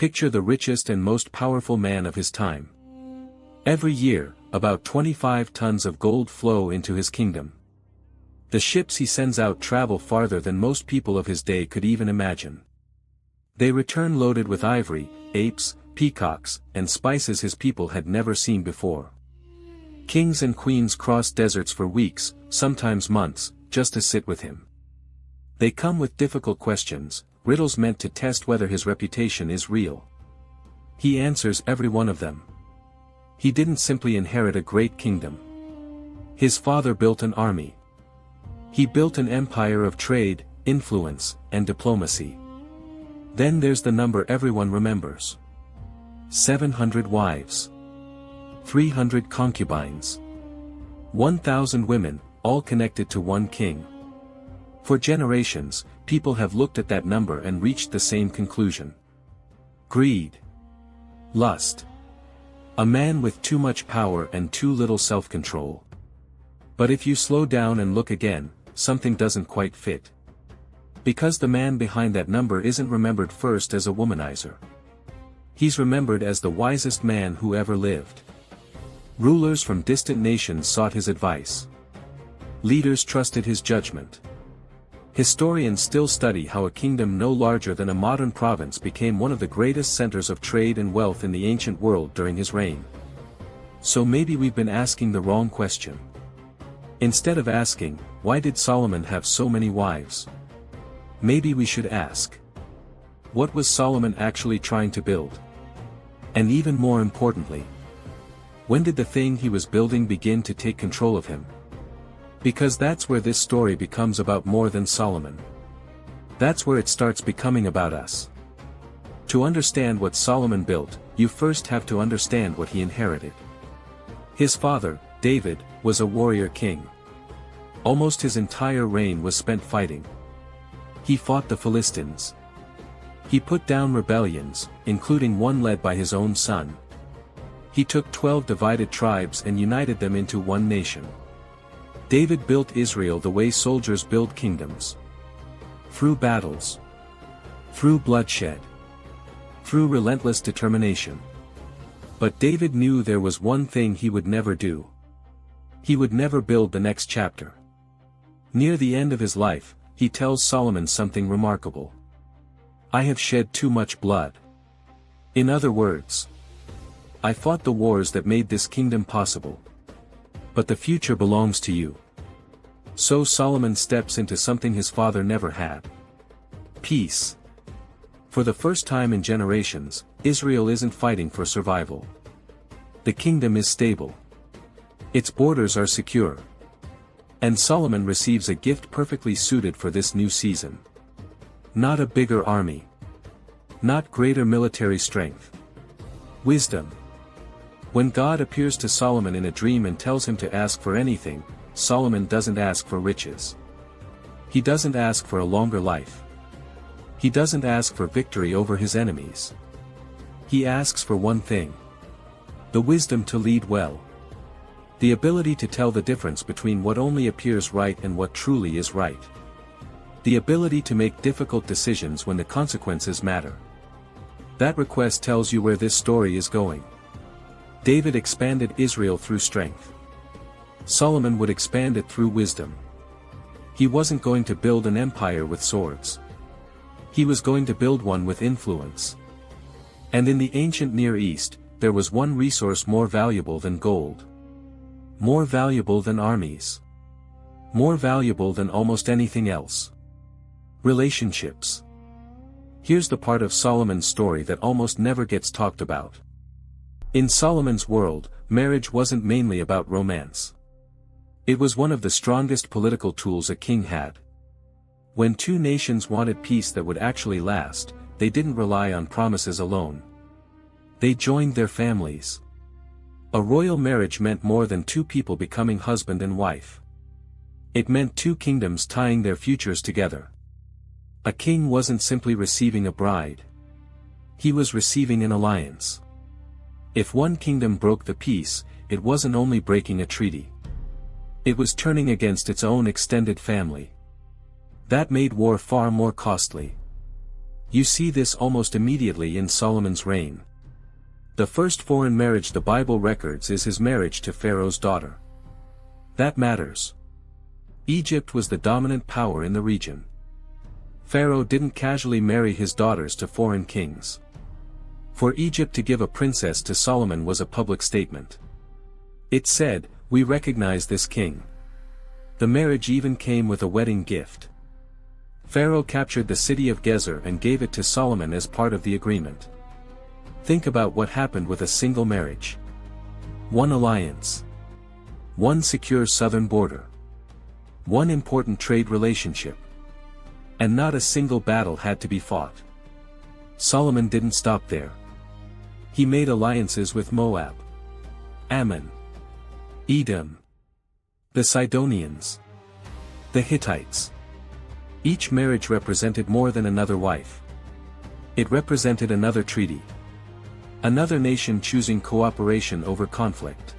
Picture the richest and most powerful man of his time. Every year, about 25 tons of gold flow into his kingdom. The ships he sends out travel farther than most people of his day could even imagine. They return loaded with ivory, apes, peacocks, and spices his people had never seen before. Kings and queens cross deserts for weeks, sometimes months, just to sit with him. They come with difficult questions, riddles meant to test whether his reputation is real. He answers every one of them. He didn't simply inherit a great kingdom. His father built an army. He built an empire of trade, influence, and diplomacy. Then there's the number everyone remembers. 700 wives. 300 concubines. 1,000 women, all connected to one king. For generations, people have looked at that number and reached the same conclusion. Greed. Lust. A man with too much power and too little self-control. But if you slow down and look again, something doesn't quite fit. Because the man behind that number isn't remembered first as a womanizer. He's remembered as the wisest man who ever lived. Rulers from distant nations sought his advice. Leaders trusted his judgment. Historians still study how a kingdom no larger than a modern province became one of the greatest centers of trade and wealth in the ancient world during his reign. So maybe we've been asking the wrong question. Instead of asking, why did Solomon have so many wives? Maybe we should ask, what was Solomon actually trying to build? And even more importantly, when did the thing he was building begin to take control of him? Because that's where this story becomes about more than Solomon. That's where it starts becoming about us. To understand what Solomon built, you first have to understand what he inherited. His father, David, was a warrior king. Almost his entire reign was spent fighting. He fought the Philistines. He put down rebellions, including one led by his own son. He took 12 divided tribes and united them into one nation. David built Israel the way soldiers build kingdoms. Through battles. Through bloodshed. Through relentless determination. But David knew there was one thing he would never do. He would never build the next chapter. Near the end of his life, he tells Solomon something remarkable. I have shed too much blood. In other words, I fought the wars that made this kingdom possible. But the future belongs to you. So Solomon steps into something his father never had. Peace. For the first time in generations, Israel isn't fighting for survival. The kingdom is stable. Its borders are secure. And Solomon receives a gift perfectly suited for this new season. Not a bigger army. Not greater military strength. Wisdom. When God appears to Solomon in a dream and tells him to ask for anything, Solomon doesn't ask for riches. He doesn't ask for a longer life. He doesn't ask for victory over his enemies. He asks for one thing. The wisdom to lead well. The ability to tell the difference between what only appears right and what truly is right. The ability to make difficult decisions when the consequences matter. That request tells you where this story is going. David expanded Israel through strength. Solomon would expand it through wisdom. He wasn't going to build an empire with swords. He was going to build one with influence. And in the ancient Near East, there was one resource more valuable than gold. More valuable than armies. More valuable than almost anything else. Relationships. Here's the part of Solomon's story that almost never gets talked about. In Solomon's world, marriage wasn't mainly about romance. It was one of the strongest political tools a king had. When two nations wanted peace that would actually last, they didn't rely on promises alone. They joined their families. A royal marriage meant more than two people becoming husband and wife. It meant two kingdoms tying their futures together. A king wasn't simply receiving a bride. He was receiving an alliance. If one kingdom broke the peace, it wasn't only breaking a treaty. It was turning against its own extended family. That made war far more costly. You see this almost immediately in Solomon's reign. The first foreign marriage the Bible records is his marriage to Pharaoh's daughter. That matters. Egypt was the dominant power in the region. Pharaoh didn't casually marry his daughters to foreign kings. For Egypt to give a princess to Solomon was a public statement. It said, "We recognize this king." The marriage even came with a wedding gift. Pharaoh captured the city of Gezer and gave it to Solomon as part of the agreement. Think about what happened with a single marriage. One alliance. One secure southern border. One important trade relationship. And not a single battle had to be fought. Solomon didn't stop there. He made alliances with Moab, Ammon, Edom, the Sidonians, the Hittites. Each marriage represented more than another wife. It represented another treaty. Another nation choosing cooperation over conflict.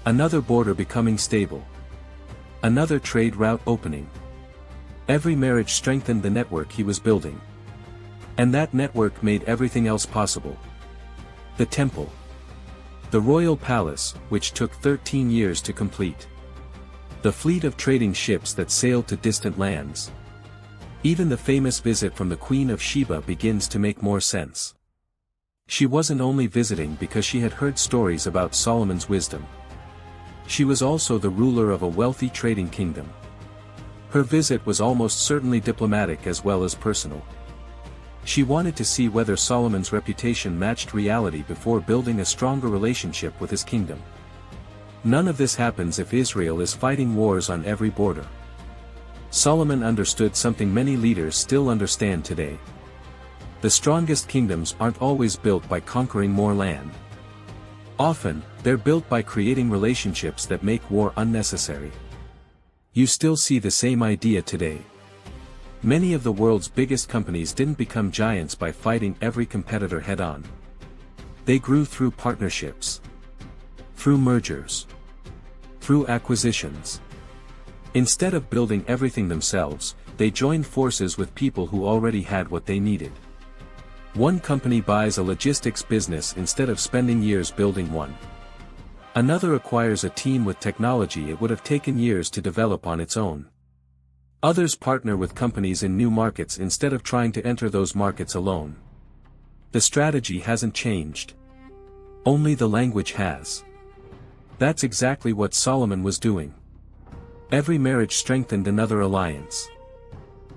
Another border becoming stable. Another trade route opening. Every marriage strengthened the network he was building. And that network made everything else possible. The temple. The royal palace, which took 13 years to complete. The fleet of trading ships that sailed to distant lands. Even the famous visit from the Queen of Sheba begins to make more sense. She wasn't only visiting because she had heard stories about Solomon's wisdom. She was also the ruler of a wealthy trading kingdom. Her visit was almost certainly diplomatic as well as personal. She wanted to see whether Solomon's reputation matched reality before building a stronger relationship with his kingdom. None of this happens if Israel is fighting wars on every border. Solomon understood something many leaders still understand today. The strongest kingdoms aren't always built by conquering more land. Often, they're built by creating relationships that make war unnecessary. You still see the same idea today. Many of the world's biggest companies didn't become giants by fighting every competitor head-on. They grew through partnerships. Through mergers. Through acquisitions. Instead of building everything themselves, they joined forces with people who already had what they needed. One company buys a logistics business instead of spending years building one. Another acquires a team with technology it would have taken years to develop on its own. Others partner with companies in new markets instead of trying to enter those markets alone. The strategy hasn't changed. Only the language has. That's exactly what Solomon was doing. Every marriage strengthened another alliance.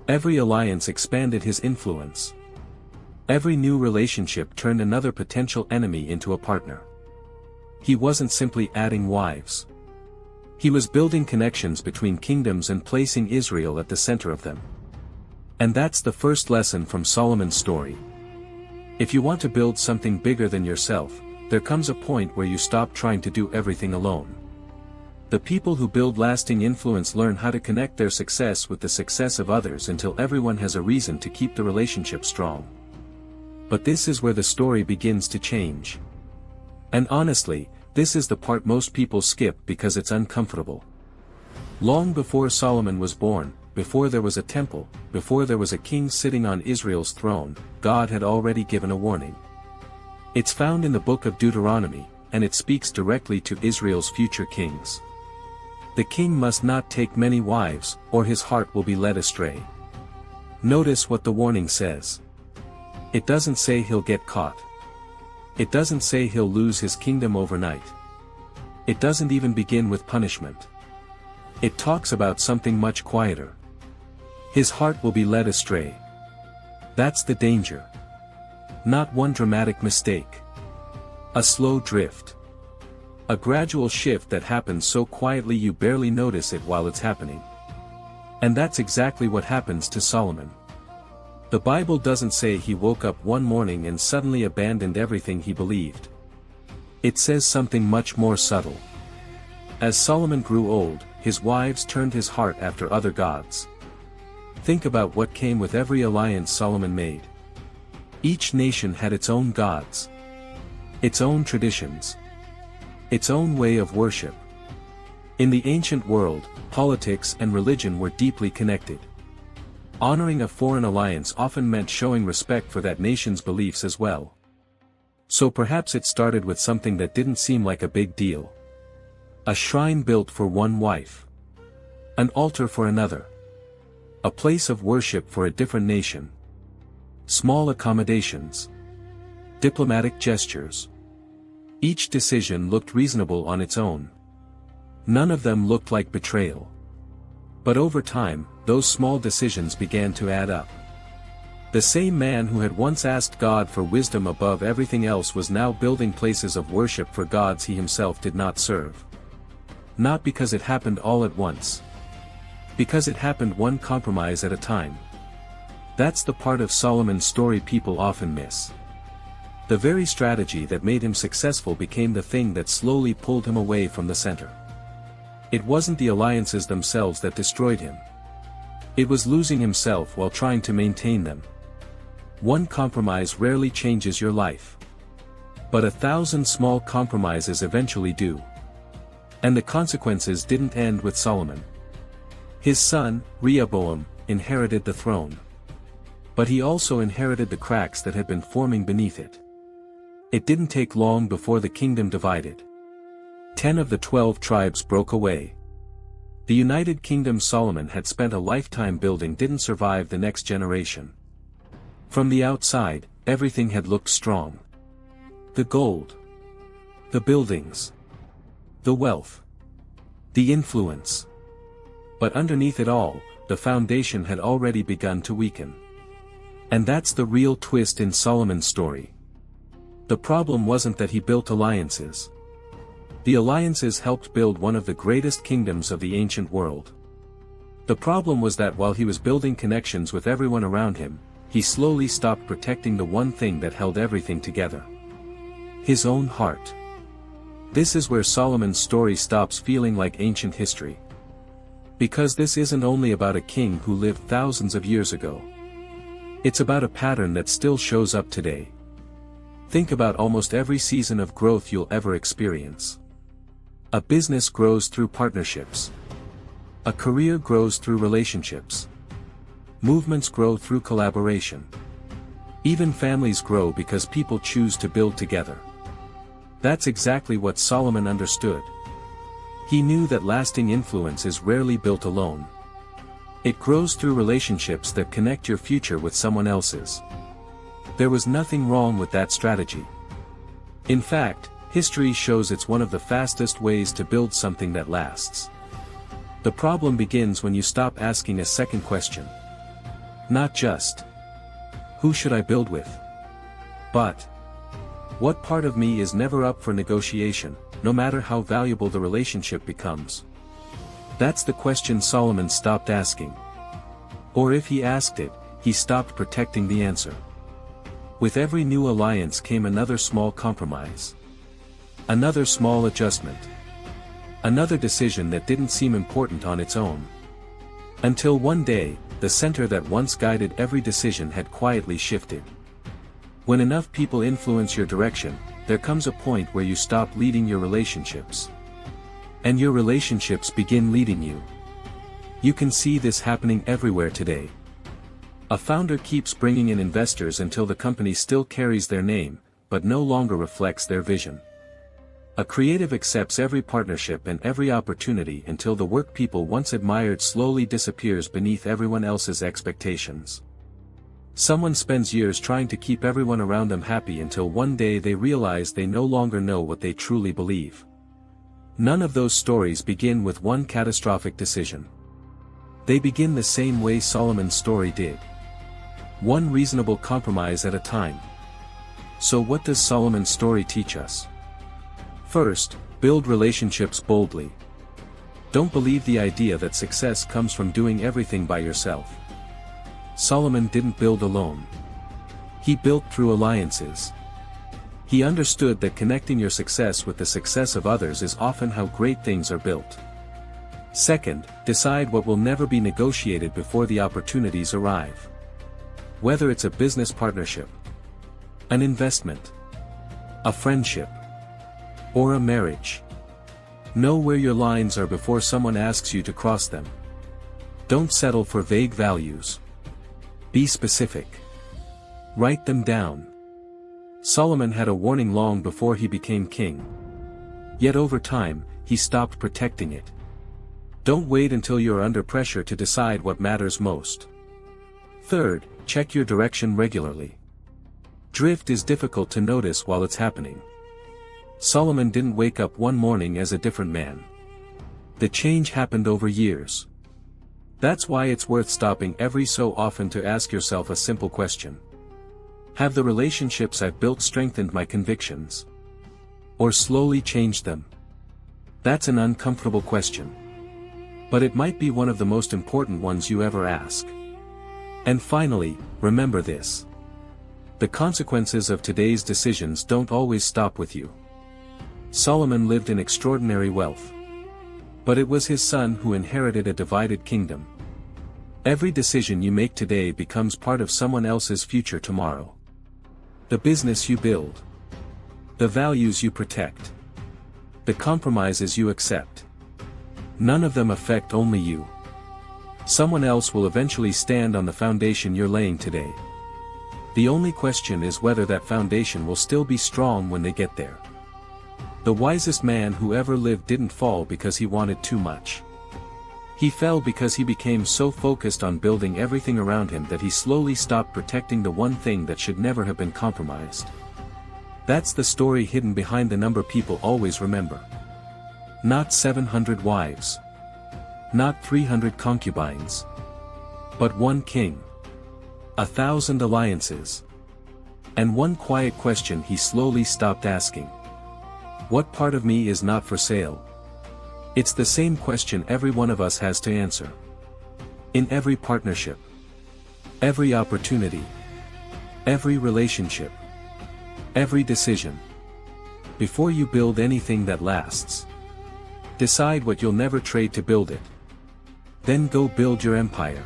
Every alliance expanded his influence. Every new relationship turned another potential enemy into a partner. He wasn't simply adding wives. He was building connections between kingdoms and placing Israel at the center of them. And that's the first lesson from Solomon's story. If you want to build something bigger than yourself, there comes a point where you stop trying to do everything alone. The people who build lasting influence learn how to connect their success with the success of others until everyone has a reason to keep the relationship strong. But this is where the story begins to change. And honestly, this is the part most people skip because it's uncomfortable. Long before Solomon was born, before there was a temple, before there was a king sitting on Israel's throne, God had already given a warning. It's found in the book of Deuteronomy, and it speaks directly to Israel's future kings. The king must not take many wives, or his heart will be led astray. Notice what the warning says. It doesn't say he'll get caught. It doesn't say he'll lose his kingdom overnight. It doesn't even begin with punishment. It talks about something much quieter. His heart will be led astray. That's the danger. Not one dramatic mistake. A slow drift. A gradual shift that happens so quietly you barely notice it while it's happening. And that's exactly what happens to Solomon. The Bible doesn't say he woke up one morning and suddenly abandoned everything he believed. It says something much more subtle. As Solomon grew old, his wives turned his heart after other gods. Think about what came with every alliance Solomon made. Each nation had its own gods. Its own traditions. Its own way of worship. In the ancient world, politics and religion were deeply connected. Honoring a foreign alliance often meant showing respect for that nation's beliefs as well. So perhaps it started with something that didn't seem like a big deal. A shrine built for one wife. An altar for another. A place of worship for a different nation. Small accommodations. Diplomatic gestures. Each decision looked reasonable on its own. None of them looked like betrayal. But over time, those small decisions began to add up. The same man who had once asked God for wisdom above everything else was now building places of worship for gods he himself did not serve. Not because it happened all at once. Because it happened one compromise at a time. That's the part of Solomon's story people often miss. The very strategy that made him successful became the thing that slowly pulled him away from the center. It wasn't the alliances themselves that destroyed him. It was losing himself while trying to maintain them. One compromise rarely changes your life. But 1,000 small compromises eventually do. And the consequences didn't end with Solomon. His son, Rehoboam, inherited the throne. But he also inherited the cracks that had been forming beneath it. It didn't take long before the kingdom divided. 10 of the 12 tribes broke away. The United Kingdom Solomon had spent a lifetime building didn't survive the next generation. From the outside, everything had looked strong. The gold. The buildings. The wealth. The influence. But underneath it all, the foundation had already begun to weaken. And that's the real twist in Solomon's story. The problem wasn't that he built alliances. The alliances helped build one of the greatest kingdoms of the ancient world. The problem was that while he was building connections with everyone around him, he slowly stopped protecting the one thing that held everything together. His own heart. This is where Solomon's story stops feeling like ancient history. Because this isn't only about a king who lived thousands of years ago. It's about a pattern that still shows up today. Think about almost every season of growth you'll ever experience. A business grows through partnerships. A career grows through relationships. Movements grow through collaboration. Even families grow because people choose to build together. That's exactly what Solomon understood. He knew that lasting influence is rarely built alone. It grows through relationships that connect your future with someone else's. There was nothing wrong with that strategy. In fact, history shows it's one of the fastest ways to build something that lasts. The problem begins when you stop asking a second question. Not just, who should I build with? But, what part of me is never up for negotiation, no matter how valuable the relationship becomes? That's the question Solomon stopped asking. Or if he asked it, he stopped protecting the answer. With every new alliance came another small compromise. Another small adjustment. Another decision that didn't seem important on its own. Until one day, the center that once guided every decision had quietly shifted. When enough people influence your direction, there comes a point where you stop leading your relationships. And your relationships begin leading you. You can see this happening everywhere today. A founder keeps bringing in investors until the company still carries their name, but no longer reflects their vision. A creative accepts every partnership and every opportunity until the work people once admired slowly disappears beneath everyone else's expectations. Someone spends years trying to keep everyone around them happy until one day they realize they no longer know what they truly believe. None of those stories begin with one catastrophic decision. They begin the same way Solomon's story did. One reasonable compromise at a time. So what does Solomon's story teach us? First, build relationships boldly. Don't believe the idea that success comes from doing everything by yourself. Solomon didn't build alone. He built through alliances. He understood that connecting your success with the success of others is often how great things are built. Second, decide what will never be negotiated before the opportunities arrive. Whether it's a business partnership, an investment, a friendship, or a marriage. Know where your lines are before someone asks you to cross them. Don't settle for vague values. Be specific. Write them down. Solomon had a warning long before he became king. Yet over time, he stopped protecting it. Don't wait until you're under pressure to decide what matters most. Third, check your direction regularly. Drift is difficult to notice while it's happening. Solomon didn't wake up one morning as a different man. The change happened over years. That's why it's worth stopping every so often to ask yourself a simple question. Have the relationships I've built strengthened my convictions? Or slowly changed them? That's an uncomfortable question. But it might be one of the most important ones you ever ask. And finally, remember this. The consequences of today's decisions don't always stop with you. Solomon lived in extraordinary wealth. But it was his son who inherited a divided kingdom. Every decision you make today becomes part of someone else's future tomorrow. The business you build. The values you protect. The compromises you accept. None of them affect only you. Someone else will eventually stand on the foundation you're laying today. The only question is whether that foundation will still be strong when they get there. The wisest man who ever lived didn't fall because he wanted too much. He fell because he became so focused on building everything around him that he slowly stopped protecting the one thing that should never have been compromised. That's the story hidden behind the number people always remember. Not 700 wives. Not 300 concubines. But one king. 1,000 alliances. And one quiet question he slowly stopped asking. What part of me is not for sale? It's the same question every one of us has to answer. In every partnership. Every opportunity. Every relationship. Every decision. Before you build anything that lasts, decide what you'll never trade to build it. Then go build your empire.